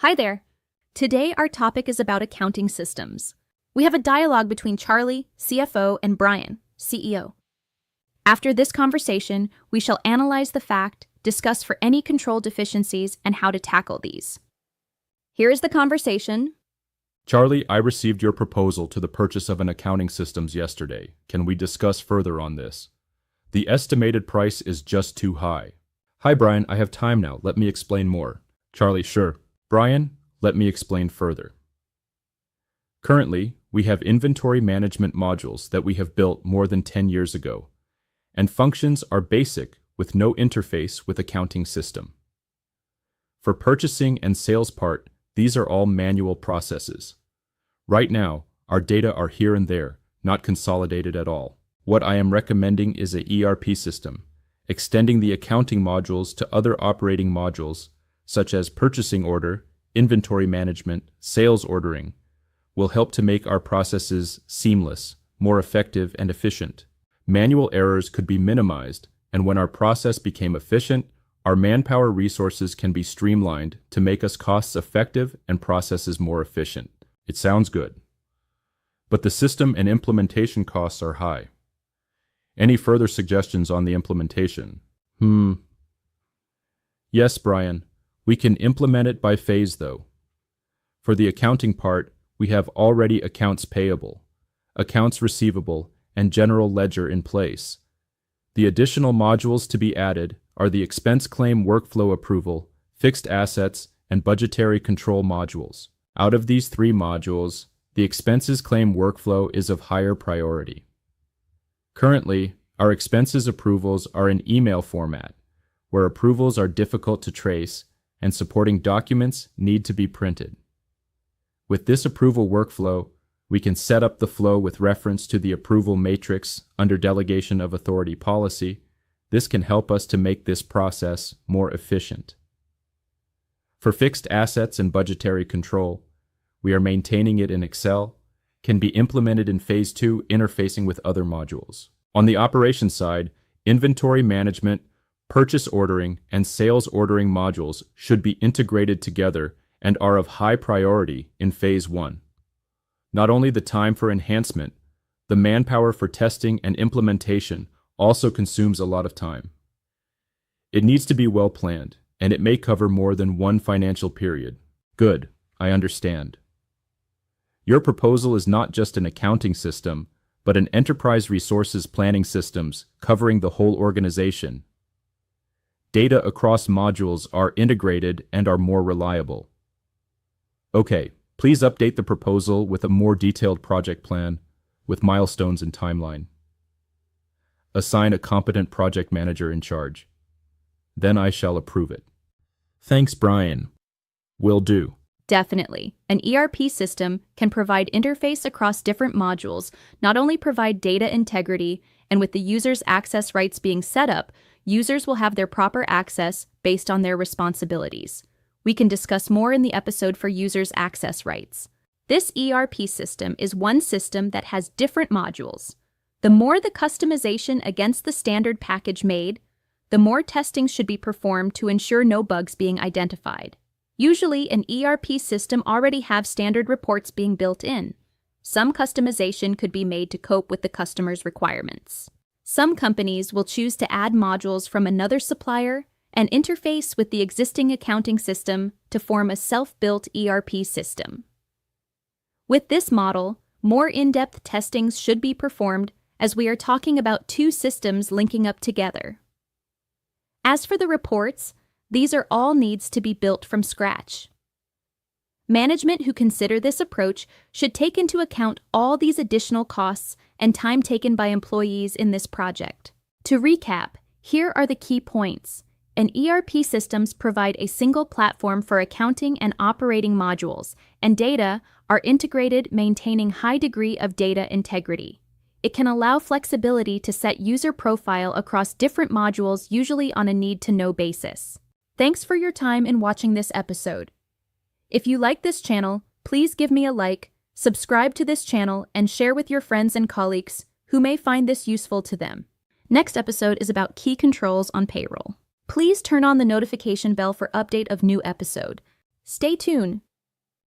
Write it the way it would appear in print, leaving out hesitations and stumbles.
Hi there. Today our topic is about accounting systems. We have a dialogue between Charlie, CFO, and Brian, CEO. After this conversation, we shall analyze the fact, discuss for any control deficiencies, and how to tackle these. Here is the conversation. Charlie, I received your proposal to the purchase of an accounting systems yesterday. Can we discuss further on this? The estimated price is just too high. Hi, Brian, I have time now. Let me explain more. Charlie, sure. Brian, let me explain further. Currently, we have inventory management modules that we have built more than 10 years ago, and functions are basic with no interface with accounting system. For purchasing and sales part, these are all manual processes. Right now, our data are here and there, not consolidated at all. What I am recommending is a ERP system, extending the accounting modules to other operating modules, such as purchasing order, inventory management, sales ordering, will help to make our processes seamless, more effective, and efficient. Manual errors could be minimized, and when our process became efficient, our manpower resources can be streamlined to make us costs effective and processes more efficient. It sounds good. But the system and implementation costs are high. Any further suggestions on the implementation? Yes, Brian. We can implement it by phase though. For the accounting part, we have already accounts payable, accounts receivable, and general ledger in place. The additional modules to be added are the expense claim workflow approval, fixed assets, and budgetary control modules. Out of these three modules, the expenses claim workflow is of higher priority. Currently, our expenses approvals are in email format, where approvals are difficult to trace and supporting documents need to be printed. With this approval workflow, we can set up the flow with reference to the approval matrix under delegation of authority policy. This can help us to make this process more efficient. For fixed assets and budgetary control, we are maintaining it in Excel, can be implemented in Phase 2 interfacing with other modules. On the operations side, inventory management, purchase ordering, and sales ordering modules should be integrated together and are of high priority in Phase 1. Not only the time for enhancement, the manpower for testing and implementation also consumes a lot of time. It needs to be well planned, and it may cover more than one financial period. Good, I understand. Your proposal is not just an accounting system, but an enterprise resources planning systems covering the whole organization. Data across modules are integrated and are more reliable. Okay, please update the proposal with a more detailed project plan with milestones and timeline. Assign a competent project manager in charge. Then I shall approve it. Thanks, Brian. Will do. Definitely. An ERP system can provide interface across different modules, not only provide data integrity, and with the user's access rights being set up, users will have their proper access based on their responsibilities. We can discuss more in the episode for users' access rights. This ERP system is one system that has different modules. The more the customization against the standard package made, the more testing should be performed to ensure no bugs being identified. Usually, an ERP system already have standard reports being built in. Some customization could be made to cope with the customer's requirements. Some companies will choose to add modules from another supplier and interface with the existing accounting system to form a self-built ERP system. With this model, more in-depth testings should be performed as we are talking about two systems linking up together. As for the reports, these are all needs to be built from scratch. Management who consider this approach should take into account all these additional costs and time taken by employees in this project. To recap, here are the key points. An ERP systems provide a single platform for accounting and operating modules, and data are integrated, maintaining high degree of data integrity. It can allow flexibility to set user profile across different modules, usually on a need-to-know basis. Thanks for your time in watching this episode. If you like this channel, please give me a like, subscribe to this channel, and share with your friends and colleagues who may find this useful to them. Next episode is about key controls on payroll. Please turn on the notification bell for update of new episode. Stay tuned